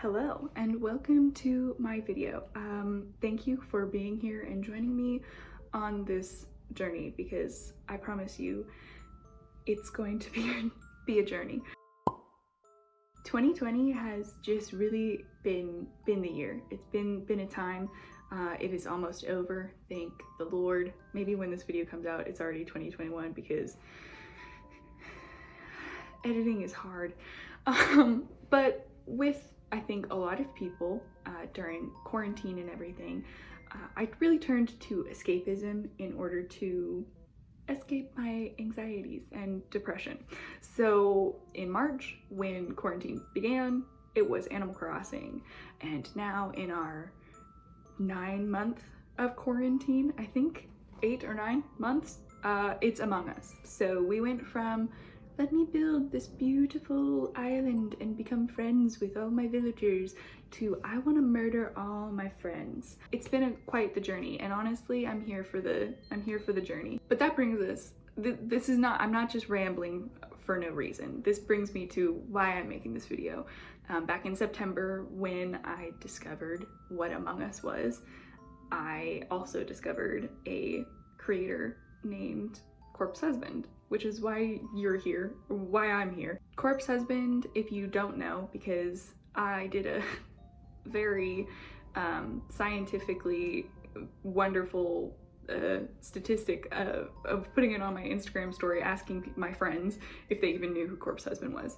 Hello and welcome to my video. Thank you for being here and joining me on this journey because I promise you it's going to be a journey. 2020 has just really been the year. It's been a time. It is almost over, thank the Lord. Maybe when this video comes out it's already 2021 because editing is hard. But with I think a lot of people during quarantine and everything, I really turned to escapism in order to escape my anxieties and depression. So in March, when quarantine began, it was Animal Crossing, and now in our 9 month of quarantine, I think 8 or 9 months, it's Among Us. So we went from let me build this beautiful island and become friends with all my villagers to I want to murder all my friends. It's been quite the journey, and honestly I'm here for the journey. But that brings us, I'm not just rambling for no reason. This brings me to why I'm making this video. Back in September, when I discovered what Among Us was, I also discovered a creator named Corpse Husband, which is why you're here, why I'm here. Corpse Husband, if you don't know, because I did a very scientifically wonderful statistic of putting it on my Instagram story, asking my friends if they even knew who Corpse Husband was,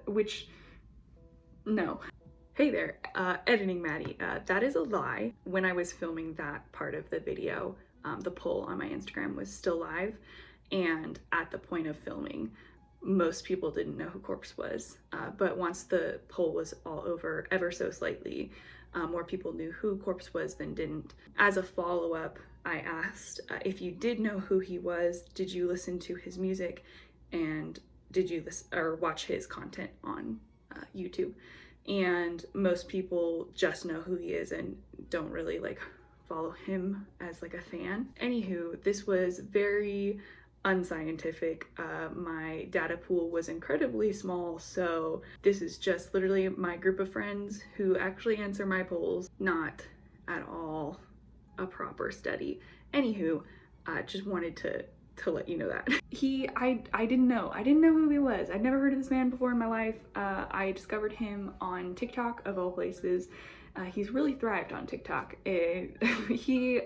which, no. Hey there, editing Maddie, that is a lie. When I was filming that part of the video, the poll on my Instagram was still live. And at the point of filming, most people didn't know who Corpse was. But once the poll was all over, ever so slightly, more people knew who Corpse was than didn't. As a follow-up, I asked if you did know who he was, did you listen to his music, and did you listen or watch his content on YouTube? And most people just know who he is and don't really like follow him as like a fan. Anywho, this was very unscientific. My data pool was incredibly small, so this is just literally my group of friends who actually answer my polls, not at all a proper study. Anywho, just wanted to let you know that. I didn't know who he was. I'd never heard of this man before in my life. I discovered him on TikTok of all places. He's really thrived on TikTok. He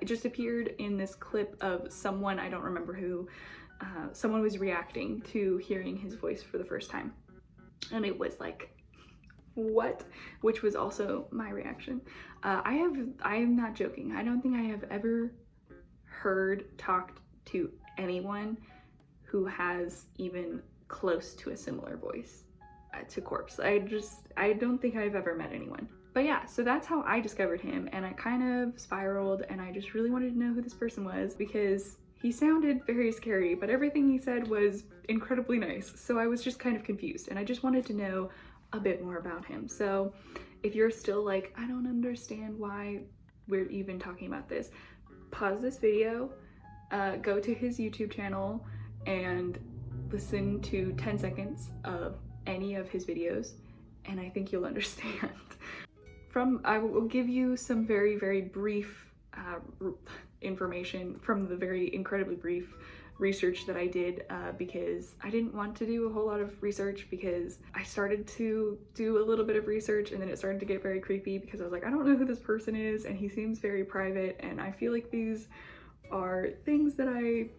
just appeared in this clip of someone, I don't remember who, someone was reacting to hearing his voice for the first time. And it was like, what? Which was also my reaction. I am not joking. I don't think I have ever talked to anyone who has even close to a similar voice to Corpse. I don't think I've ever met anyone. But yeah, so that's how I discovered him, and I kind of spiraled, and I just really wanted to know who this person was because he sounded very scary, but everything he said was incredibly nice. So I was just kind of confused, and I just wanted to know a bit more about him. So if you're still like, I don't understand why we're even talking about this, pause this video, go to his YouTube channel and listen to 10 seconds of any of his videos, and I think you'll understand. I will give you some very, very brief information from the very incredibly brief research that I did because I didn't want to do a whole lot of research because I started to do a little bit of research and then it started to get very creepy because I was like, I don't know who this person is and he seems very private, and I feel like these are things that I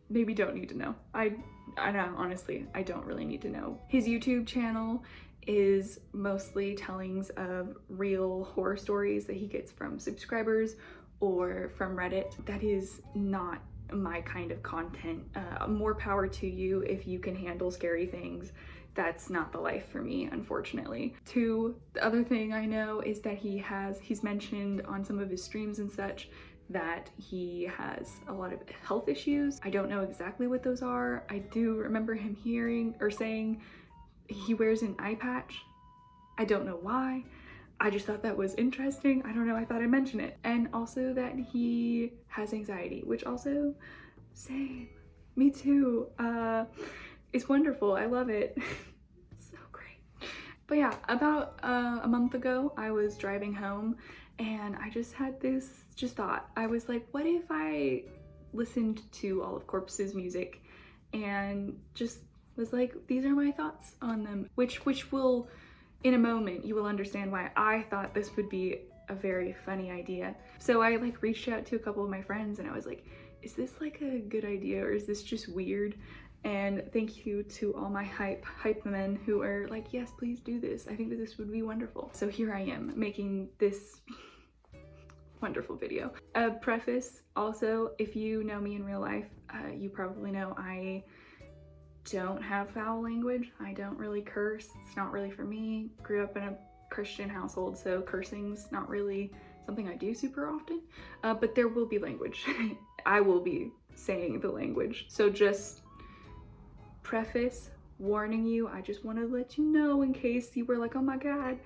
maybe don't need to know. I know, honestly, I don't really need to know. His YouTube channel is mostly tellings of real horror stories that he gets from subscribers or from Reddit. That is not my kind of content. More power to you if you can handle scary things. That's not the life for me, unfortunately. The other thing I know is that he's mentioned on some of his streams and such that he has a lot of health issues. I don't know exactly what those are. I do remember him hearing or saying he wears an eye patch. I don't know why. I just thought that was interesting. I don't know, I thought I'd mention it. And also that he has anxiety, which also, same, me too. It's wonderful, I love it. It's so great. But yeah, about a month ago, I was driving home and I just had this thought. I was like, what if I listened to all of Corpse's music and just was like, these are my thoughts on them, which will, in a moment, you will understand why I thought this would be a very funny idea. So I like reached out to a couple of my friends and I was like, is this like a good idea or is this just weird? And thank you to all my hype men who are like, yes, please do this. I think that this would be wonderful. So here I am making this wonderful video. A preface also, if you know me in real life, you probably know I don't have foul language. I don't really curse. It's not really for me. Grew up in a Christian household, so cursing's not really something I do super often, but there will be language. I will be saying the language. So just preface, warning you, I just want to let you know in case you were like, oh my god,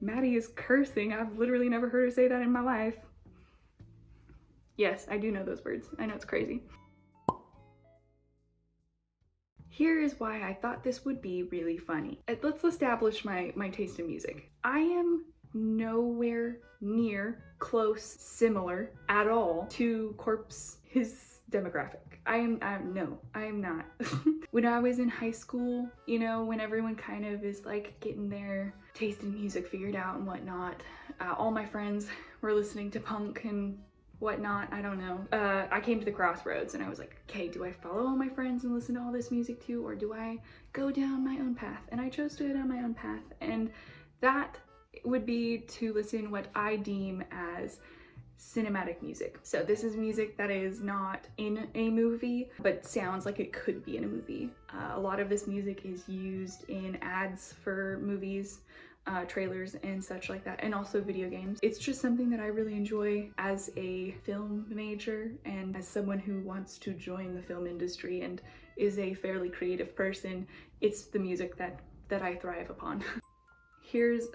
Maddie is cursing. I've literally never heard her say that in my life. Yes, I do know those words. I know it's crazy. Here is why I thought this would be really funny. Let's establish my taste in music. I am nowhere near close, similar at all to Corpse, his demographic. I am not. When I was in high school, you know, when everyone kind of is like getting their taste in music figured out and whatnot, all my friends were listening to punk and whatnot, I don't know. I came to the crossroads and I was like, okay, do I follow all my friends and listen to all this music too, or do I go down my own path? And I chose to go down my own path, and that would be to listen what I deem as cinematic music. So this is music that is not in a movie, but sounds like it could be in a movie. A lot of this music is used in ads for movies, trailers and such like that, and also video games. It's just something that I really enjoy as a film major and as someone who wants to join the film industry and is a fairly creative person. It's the music that I thrive upon.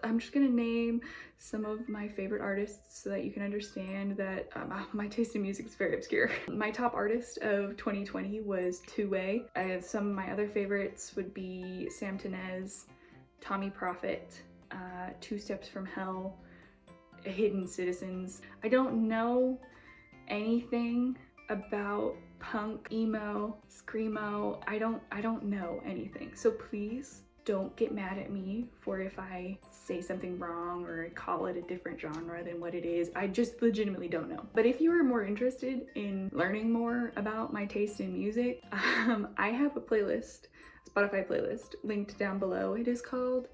I'm just gonna name some of my favorite artists so that you can understand that my taste in music is very obscure. My top artist of 2020 was Two-Way. Some of my other favorites would be Sam Tinez, Tommy Prophet, Two Steps from Hell, Hidden Citizens. I don't know anything about punk, emo, screamo. I don't know anything. So please don't get mad at me for if I say something wrong or call it a different genre than what it is. I just legitimately don't know. But if you are more interested in learning more about my taste in music, I have a playlist, Spotify playlist, linked down below. It is called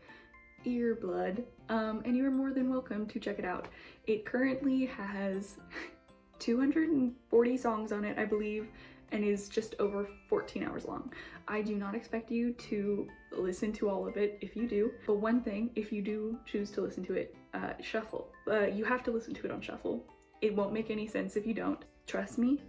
Earblood, and you are more than welcome to check it out. It currently has 240 songs on it, I believe, and is just over 14 hours long. I do not expect you to listen to all of it if you do, but one thing, if you do choose to listen to it, shuffle. You have to listen to it on shuffle. It won't make any sense if you don't. Trust me,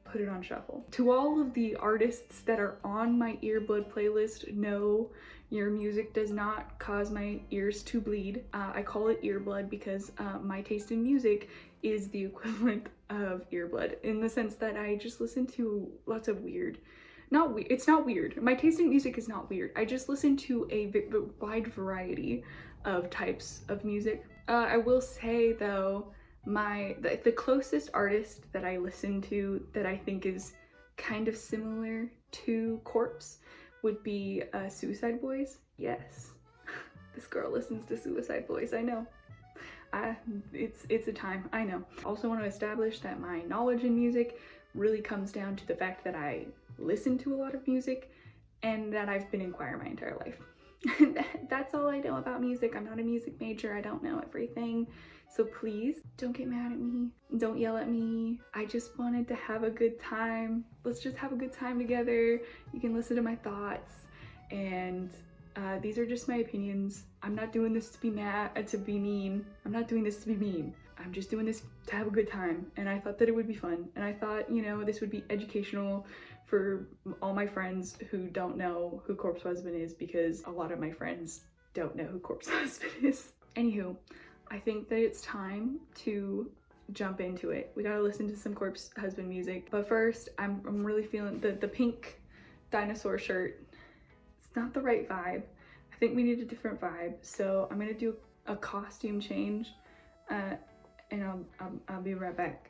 put it on shuffle. To all of the artists that are on my Earblood playlist, no, your music does not cause my ears to bleed. I call it Earblood because my taste in music is the equivalent of Earblood, in the sense that I just listen to lots of weird. It's not weird. My taste in music is not weird. I just listen to a wide variety of types of music. I will say though, the closest artist that I listen to that I think is kind of similar to Corpse would be Suicide Boys. Yes, this girl listens to Suicide Boys, I know. It's a time, I know. Also want to establish that my knowledge in music really comes down to the fact that I listen to a lot of music and that I've been in choir my entire life. That's all I know about music. I'm not a music major. I don't know everything. So please don't get mad at me. Don't yell at me. I just wanted to have a good time. Let's just have a good time together. You can listen to my thoughts, and these are just my opinions. I'm not doing this to be mad, to be mean. I'm not doing this to be mean. I'm just doing this to have a good time, and I thought that it would be fun. And I thought, you know, this would be educational for all my friends who don't know who Corpse Husband is, because a lot of my friends don't know who Corpse Husband is. Anywho, I think that it's time to jump into it. We gotta listen to some Corpse Husband music. But first, I'm really feeling the pink dinosaur shirt. It's not the right vibe. I I think we need a different vibe, so I'm gonna do a costume change, and I'll be right back.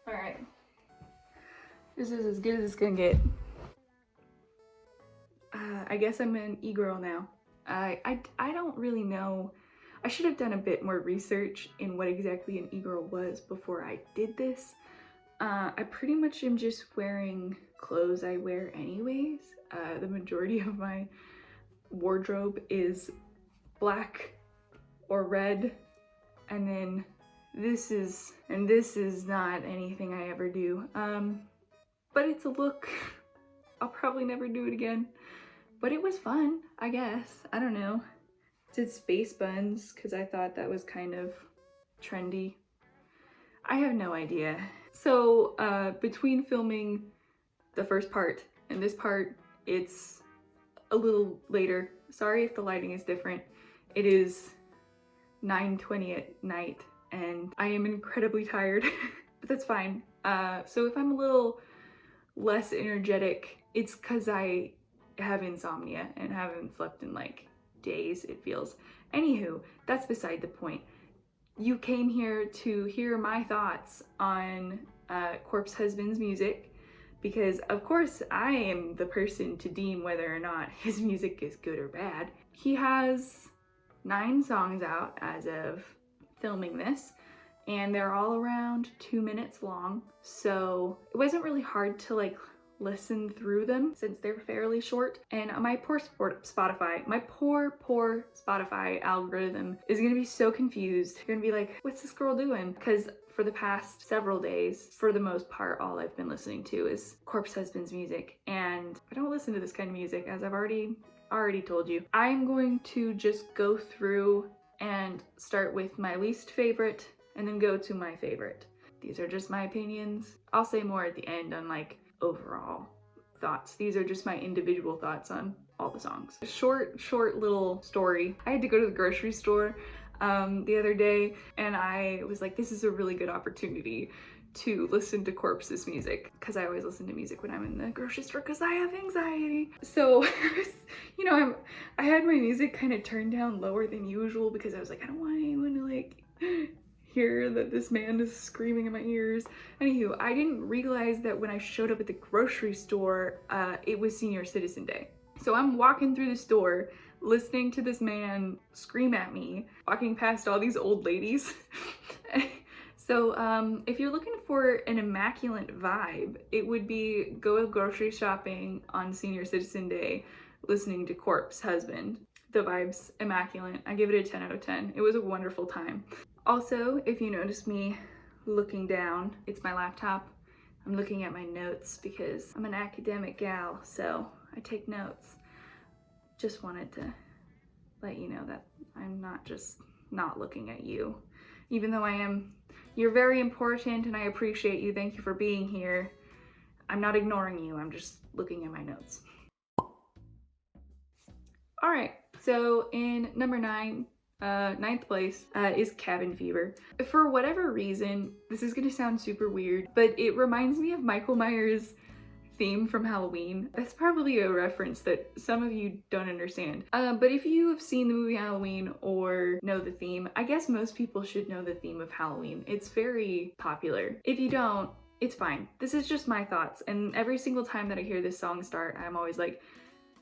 All right, this is as good as it's gonna get. I guess I'm an e-girl now. I don't really know. I should have done a bit more research in what exactly an e-girl was before I did this. I pretty much am just wearing clothes I wear anyways. The majority of my wardrobe is black or red, and then this is not anything I ever do. But it's a look. I'll probably never do it again. But it was fun, I guess. I don't know. Did space buns because I thought that was kind of trendy. I have no idea. So between filming the first part and this part, it's a little later. Sorry if the lighting is different. It is 9:20 at night and I am incredibly tired, but that's fine. So if I'm a little less energetic, it's because I have insomnia and haven't slept in like days, it feels. Anywho, that's beside the point. You came here to hear my thoughts on Corpse Husband's music because of course I am the person to deem whether or not his music is good or bad. He has 9 songs out as of filming this, and they're all around 2 minutes long, so it wasn't really hard to like listen through them since they're fairly short. And my poor Spotify algorithm is gonna be so confused. You're gonna be like, what's this girl doing? Because for the past several days, for the most part, all I've been listening to is Corpse Husband's music, and I don't listen to this kind of music, as I've already told you. I'm going to just go through and start with my least favorite and then go to my favorite. These are just my opinions. I'll say more at the end on like overall thoughts. These are just my individual thoughts on all the songs. Short little story. I had to go to the grocery store the other day and I was like, this is a really good opportunity to listen to Corpse's music, because I always listen to music when I'm in the grocery store because I have anxiety. So you know, I had my music kind of turned down lower than usual because I was like, I don't want anyone to like hear that this man is screaming in my ears. Anywho, I didn't realize that when I showed up at the grocery store, it was Senior Citizen Day. So I'm walking through the store, listening to this man scream at me, walking past all these old ladies. So if you're looking for an immaculate vibe, it would be go grocery shopping on Senior Citizen Day, listening to Corpse Husband. The vibe's immaculate. I give it a 10 out of 10. It was a wonderful time. Also, if you notice me looking down, it's my laptop. I'm looking at my notes because I'm an academic gal, so I take notes. Just wanted to let you know that I'm not just not looking at you. Even though I am, you're very important and I appreciate you. Thank you for being here. I'm not ignoring you, I'm just looking at my notes. All right, so in number 9, 9th place is Cabin Fever. For whatever reason, this is gonna sound super weird, but it reminds me of Michael Myers' theme from Halloween. That's probably a reference that some of you don't understand. But if you have seen the movie Halloween or know the theme, I guess most people should know the theme of Halloween. It's very popular. If you don't, it's fine. This is just my thoughts, and every single time that I hear this song start, I'm always like,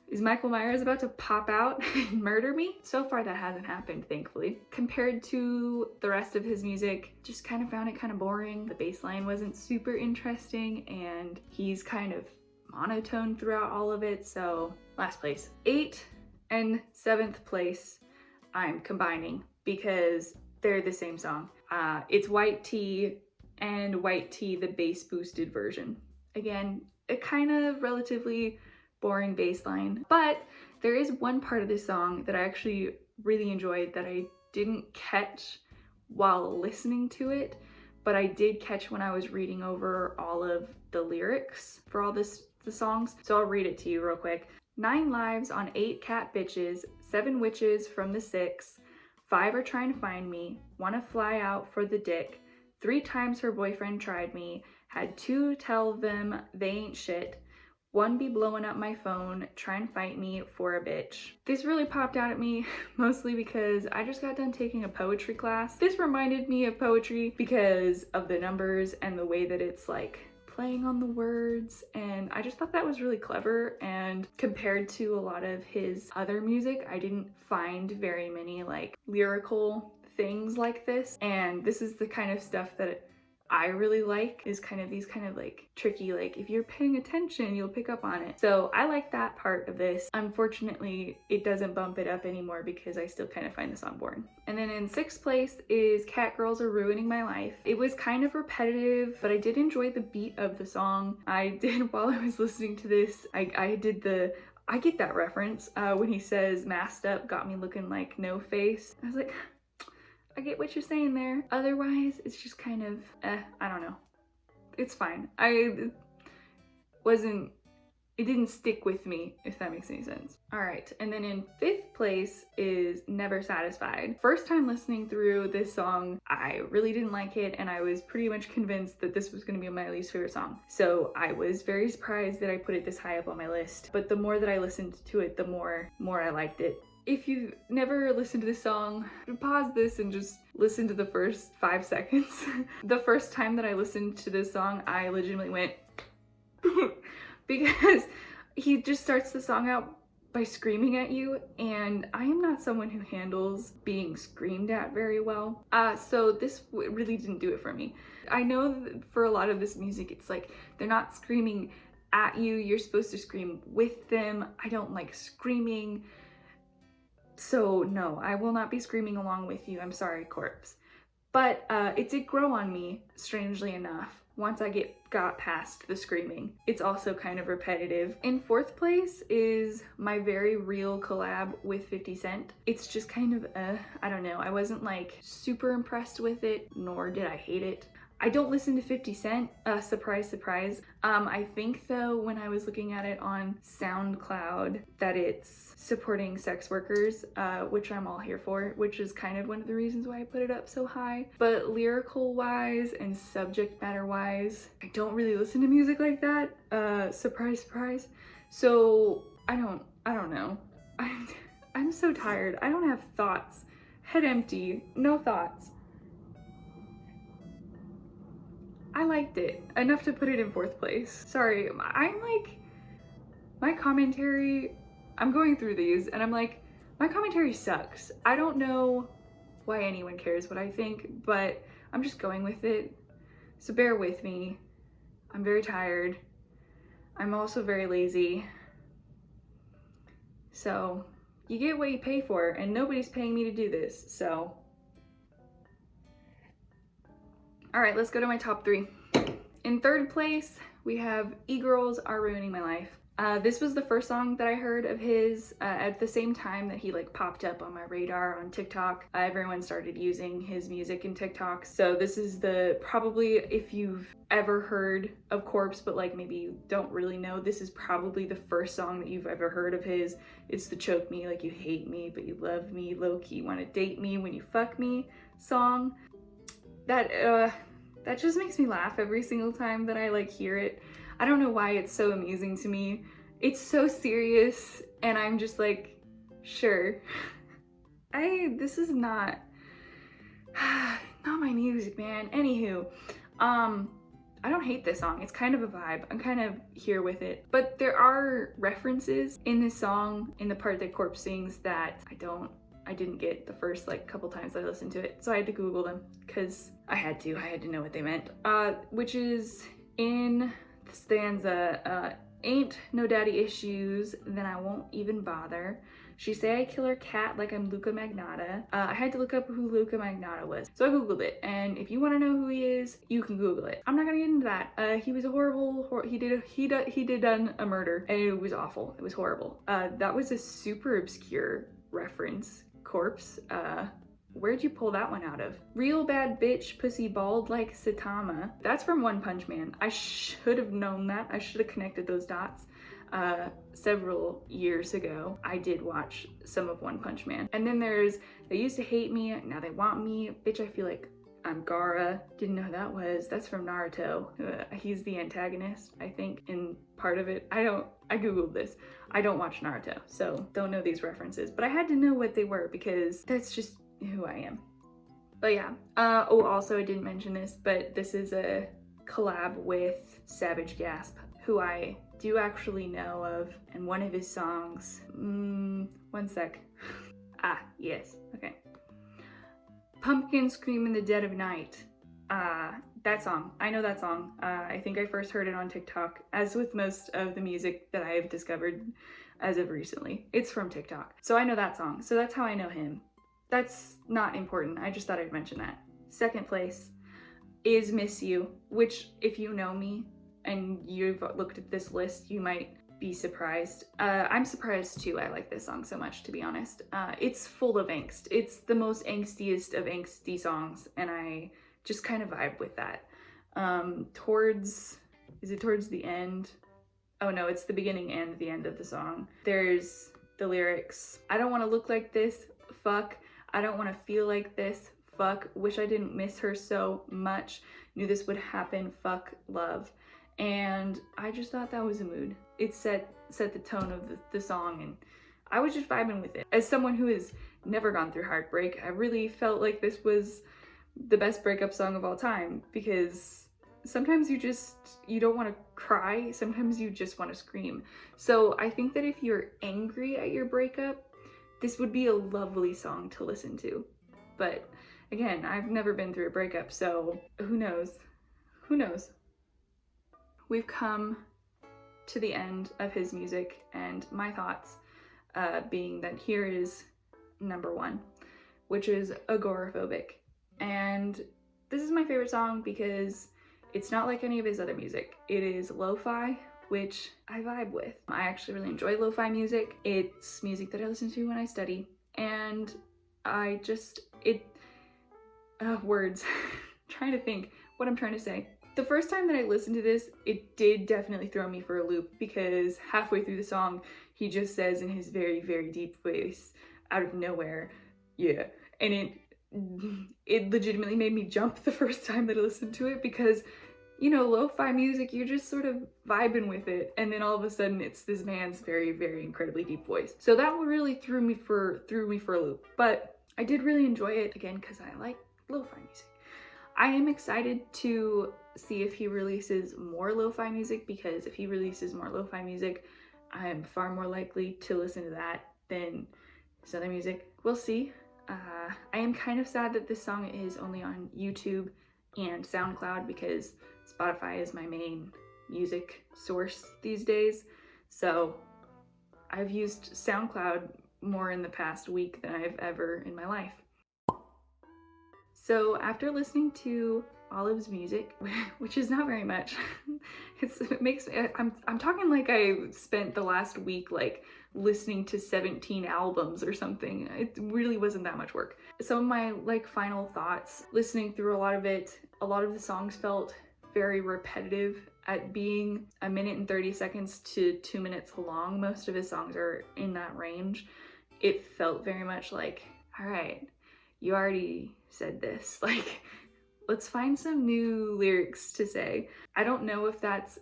is Michael Myers about to pop out and murder me? So far that hasn't happened, thankfully. Compared to the rest of his music, just kind of found it kind of boring. The bass line wasn't super interesting and he's kind of monotone throughout all of it, so last place. 8th and 7th place I'm combining because they're the same song. It's White Tea and White Tea, the bass boosted version. Again, a kind of relatively boring bass line, but there is one part of this song that I actually really enjoyed that I didn't catch while listening to it, but I did catch when I was reading over all of the lyrics for all the songs. So I'll read it to you real quick. 9 lives on 8 cat bitches, 7 witches from the 6, 5 are trying to find me, wanna fly out for the dick, 3 times her boyfriend tried me, had 2 tell them they ain't shit, 1 be blowing up my phone, try and fight me for a bitch. This really popped out at me, mostly because I just got done taking a poetry class. This reminded me of poetry because of the numbers and the way that it's like playing on the words, and I just thought that was really clever. And compared to a lot of his other music, I didn't find very many like lyrical things like this, and this is the kind of stuff that I really like, is kind of these kind of like tricky, like if you're paying attention you'll pick up on it. So I like that part of this. Unfortunately it doesn't bump it up anymore because I still kind of find the song boring. And then in 6th place is Cat Girls Are Ruining My Life. It was kind of repetitive, but I did enjoy the beat of the song. I did, while I was listening to this, I get that reference when he says masked up got me looking like no face. I was like, I get what you're saying there. Otherwise, it's just kind of, I don't know. It's fine. It didn't stick with me, if that makes any sense. All right, and then in 5th place is Never Satisfied. First time listening through this song, I really didn't like it, and I was pretty much convinced that this was gonna be my least favorite song. So I was very surprised that I put it this high up on my list, but the more that I listened to it, the more I liked it. If you've never listened to this song, pause this and just listen to the first 5 seconds. The first time that I listened to this song, I legitimately went because he just starts the song out by screaming at you, and I am not someone who handles being screamed at very well. So this really didn't do it for me. I know that for a lot of this music, it's like they're not screaming at you, you're supposed to scream with them. I don't like screaming. So no, I will not be screaming along with you. I'm sorry, Corpse. But it did grow on me, strangely enough, once I got past the screaming. It's also kind of repetitive. In 4th place is My Very Real collab with 50 Cent. It's just kind of, I don't know. I wasn't like super impressed with it, nor did I hate it. I don't listen to 50 Cent, surprise, surprise. I think though, when I was looking at it on SoundCloud, that it's supporting sex workers, which I'm all here for, which is kind of one of the reasons why I put it up so high. But lyrical wise and subject matter wise, I don't really listen to music like that, surprise, surprise. So I don't know. I'm so tired. I don't have thoughts. Head empty, no thoughts. I liked it enough to put it in 4th place. Sorry, I'm like, my commentary, I'm going through these and I'm like, my commentary sucks. I don't know why anyone cares what I think, but I'm just going with it. So bear with me. I'm very tired. I'm also very lazy. So you get what you pay for, and nobody's paying me to do this, so. All right, let's go to my top 3. In 3rd place, we have EGirls Are Ruining My Life. This was the first song that I heard of his at the same time that he like popped up on my radar on TikTok. Everyone started using his music in TikTok. So this is probably, if you've ever heard of Corpse, but like maybe you don't really know, this is probably the first song that you've ever heard of his. It's the choke me like you hate me, but you love me, low-key wanna date me when you fuck me song. That just makes me laugh every single time that I like hear it. I don't know why it's so amusing to me. It's so serious and I'm just like, sure. This is not my music, man. Anywho, I don't hate this song. It's kind of a vibe. I'm kind of here with it. But there are references in this song, in the part that Corpse sings, that I didn't get the first like couple times I listened to it. So I had to Google them because I had to know what they meant. Which is in the stanza, ain't no daddy issues, then I won't even bother. She say I kill her cat like I'm Luca Magnotta. I had to look up who Luca Magnotta was. So I Googled it, and if you want to know who he is, you can Google it. I'm not gonna get into that. He was a horrible, he did done a murder, and it was awful. It was horrible. That was a super obscure reference. Corpse, where'd you pull that one out of? Real bad bitch, pussy bald like Saitama. That's from One Punch Man. I should have known that. I should have connected those dots. Several years ago, I did watch some of One Punch Man. And then there's, they used to hate me, now they want me. Bitch, I feel like I'm Gaara. Didn't know who that was. That's from Naruto. He's the antagonist, I think, in part of it. I googled this. I don't watch Naruto, so don't know these references, but I had to know what they were because that's just who I am. But yeah, oh, also I didn't mention this, but this is a collab with Savage Gasp, who I do actually know of, and one of his songs, one sec. Ah, yes, okay. Pumpkin Scream in the Dead of Night. That song, I know that song. I think I first heard it on TikTok, as with most of the music that I have discovered as of recently. It's from TikTok. So I know that song, so that's how I know him. That's not important, I just thought I'd mention that. Second place is Miss You, which if you know me and you've looked at this list, you might be surprised. I'm surprised too. I like this song so much, to be honest. It's full of angst. It's the most angstiest of angsty songs, and I just kind of vibe with that. Is it towards the end? Oh no, it's the beginning and the end of the song. There's the lyrics. I don't want to look like this, fuck. I don't want to feel like this, fuck. Wish I didn't miss her so much. Knew this would happen, fuck, love. And I just thought that was a mood. It set the tone of the song, and I was just vibing with it. As someone who has never gone through heartbreak, I really felt like this was the best breakup song of all time, because sometimes you don't want to cry, sometimes you just want to scream. So I think that if you're angry at your breakup, this would be a lovely song to listen to. But again, I've never been through a breakup, so who knows? Who knows? We've come to the end of his music, and my thoughts being that here is number one, which is Agoraphobic. And this is my favorite song because it's not like any of his other music. It is lo-fi, which I vibe with. I actually really enjoy lo-fi music. It's music that I listen to when I study, and I just, words, trying to think what I'm trying to say. The first time that I listened to this, it did definitely throw me for a loop, because halfway through the song, he just says in his very, very deep voice, out of nowhere, yeah. And it legitimately made me jump the first time that I listened to it, because, you know, lo-fi music, you're just sort of vibing with it, and then all of a sudden it's this man's very, very incredibly deep voice. So that really threw me for a loop. But I did really enjoy it, again, because I like lo-fi music. I am excited to see if he releases more lo-fi music, because if he releases more lo-fi music, I'm far more likely to listen to that than his other music. We'll see. I am kind of sad that this song is only on YouTube and SoundCloud, because Spotify is my main music source these days. So I've used SoundCloud more in the past week than I've ever in my life. So after listening to all of his music, which is not very much, I'm talking like I spent the last week like listening to 17 albums or something. It really wasn't that much work. Some of my like final thoughts, listening through a lot of it, a lot of the songs felt very repetitive at being 1 minute and 30 seconds to 2 minutes long. Most of his songs are in that range. It felt very much like, all right, you already said this, like, let's find some new lyrics to say. I don't know if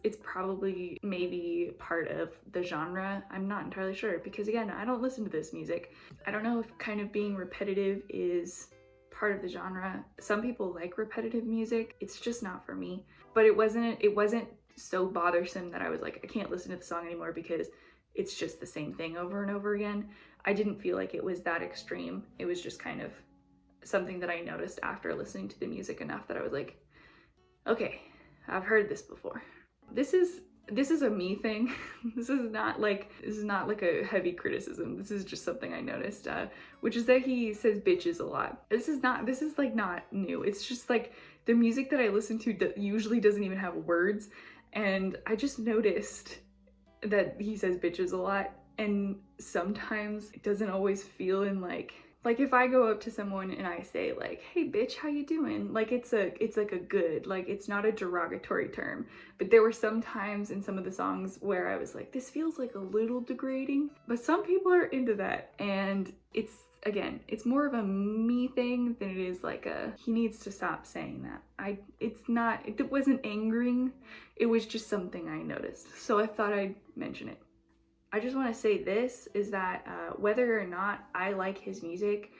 it's probably maybe part of the genre. I'm not entirely sure, because again, I don't listen to this music. I don't know if kind of being repetitive is part of the genre. Some people like repetitive music. It's just not for me. But it wasn't so bothersome that I was like, I can't listen to the song anymore because it's just the same thing over and over again. I didn't feel like it was that extreme. It was just kind of something that I noticed after listening to the music enough that I was like, okay, I've heard this before. This is a me thing. This is not like a heavy criticism. This is just something I noticed, which is that he says bitches a lot. This is like not new. It's just like the music that I listen to usually doesn't even have words, and I just noticed that he says bitches a lot, and sometimes it doesn't always feel in like if I go up to someone and I say like, hey bitch, how you doing? Like it's like a good, like it's not a derogatory term. But there were some times in some of the songs where I was like, this feels like a little degrading, but some people are into that, and again, it's more of a me thing than it is like a, he needs to stop saying that. It wasn't angering, it was just something I noticed. So I thought I'd mention it. I just want to say this, is that whether or not I like his music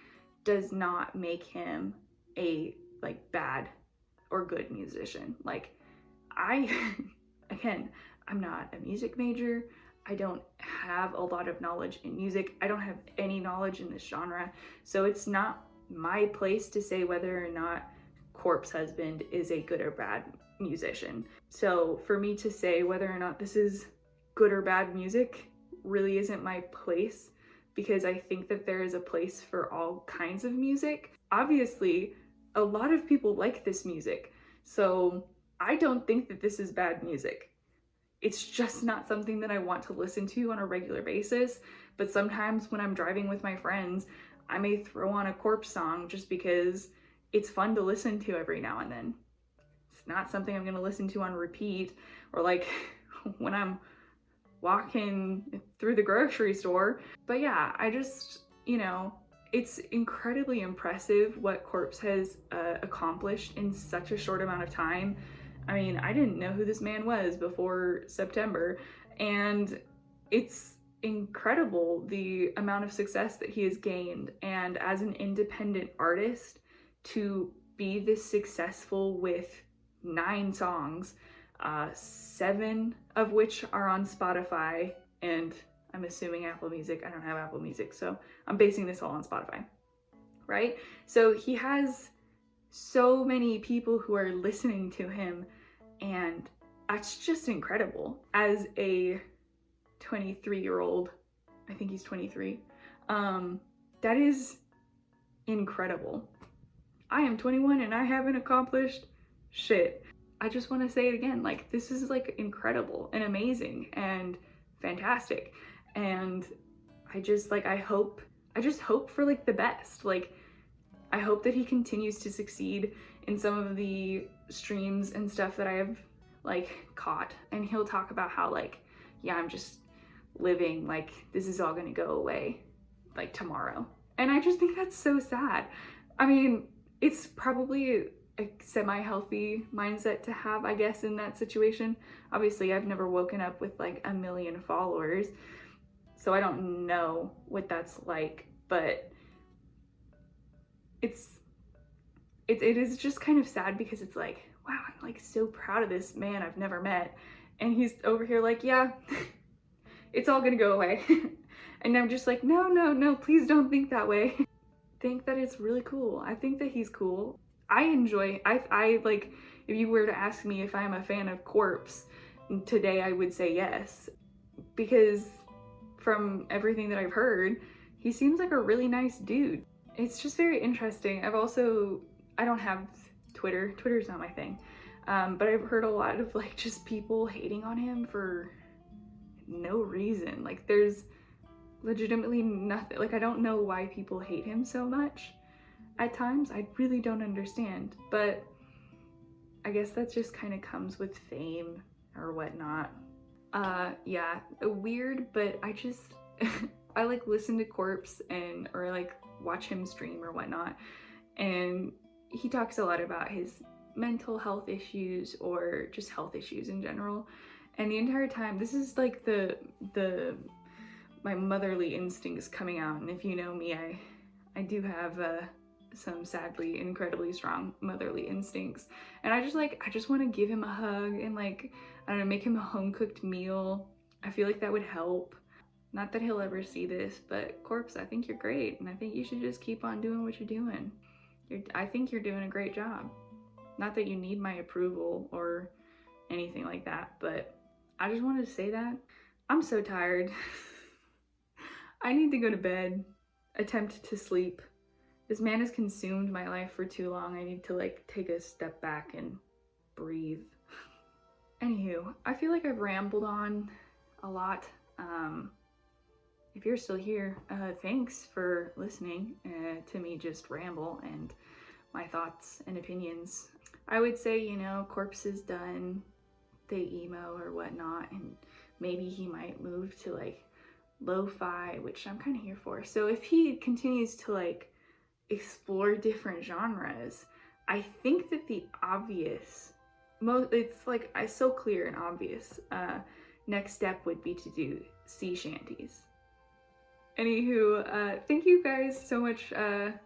does not make him a like bad or good musician. Like again, I'm not a music major. I don't have a lot of knowledge in music. I don't have any knowledge in this genre. So it's not my place to say whether or not Corpse Husband is a good or bad musician. So for me to say whether or not this is good or bad music really isn't my place, because I think that there is a place for all kinds of music. Obviously, a lot of people like this music, so I don't think that this is bad music. It's just not something that I want to listen to on a regular basis, but sometimes when I'm driving with my friends, I may throw on a Corpse song just because it's fun to listen to every now and then. It's not something I'm gonna listen to on repeat, or like when I'm walking through the grocery store. But yeah, I just, you know, it's incredibly impressive what Corpse has accomplished in such a short amount of time. I mean, I didn't know who this man was before September, and it's incredible the amount of success that he has gained. And as an independent artist, to be this successful with 9 songs, 7 of which are on Spotify, and I'm assuming Apple Music. I don't have Apple Music, so I'm basing this all on Spotify, right? So he has so many people who are listening to him, and that's just incredible. As a 23-year-old, I think he's 23, that is incredible. I am 21 and I haven't accomplished shit. I just want to say it again, like, this is like incredible and amazing and fantastic. And I just hope for like the best. Like, I hope that he continues to succeed in some of the streams and stuff that I have like caught, and he'll talk about how like, yeah, I'm just living, like this is all gonna go away like tomorrow. And I just think that's so sad. I mean, it's probably a semi-healthy mindset to have, I guess, in that situation. Obviously, I've never woken up with like 1 million followers, so I don't know what that's like, but it is just kind of sad, because it's like, wow, I'm like so proud of this man I've never met, and he's over here like, yeah, it's all gonna go away. And I'm just like, no, please don't think that way. Think that it's really cool. I think that he's cool. I like, if you were to ask me if I'm a fan of Corpse today, I would say yes, because from everything that I've heard, he seems like a really nice dude. It's just very interesting. I don't have Twitter. Twitter's not my thing. But I've heard a lot of like just people hating on him for no reason. Like, there's legitimately nothing. Like, I don't know why people hate him so much at times. I really don't understand, but I guess that just kind of comes with fame or whatnot. Yeah, weird, but I just I like listen to Corpse or like watch him stream or whatnot, and he talks a lot about his mental health issues or just health issues in general. And the entire time, this is like my motherly instincts coming out. And if you know me, I do have some sadly incredibly strong motherly instincts. And I just want to give him a hug and like, I don't know, make him a home-cooked meal. I feel like that would help. Not that he'll ever see this, but Corpse, I think you're great, and I think you should just keep on doing what you're doing. I think you're doing a great job. Not that you need my approval or anything like that, but I just wanted to say that. I'm so tired. I need to go to bed, attempt to sleep. This man has consumed my life for too long. I need to like take a step back and breathe. Anywho, I feel like I've rambled on a lot. If you're still here, thanks for listening to me just ramble and my thoughts and opinions. I would say, you know, Corpse is done the emo or whatnot, and maybe he might move to like lo-fi, which I'm kind of here for. So if he continues to like explore different genres, I think that the obvious, it's like so clear and obvious, next step would be to do sea shanties. Anywho, thank you guys so much.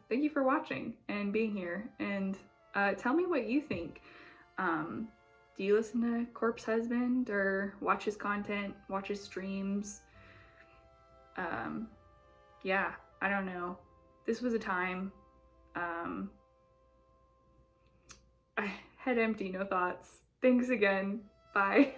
Thank you for watching and being here, and tell me what you think. Do you listen to Corpse Husband or watch his content, watch his streams? Yeah, I don't know. This was a time. I head empty, no thoughts. Thanks again. Bye.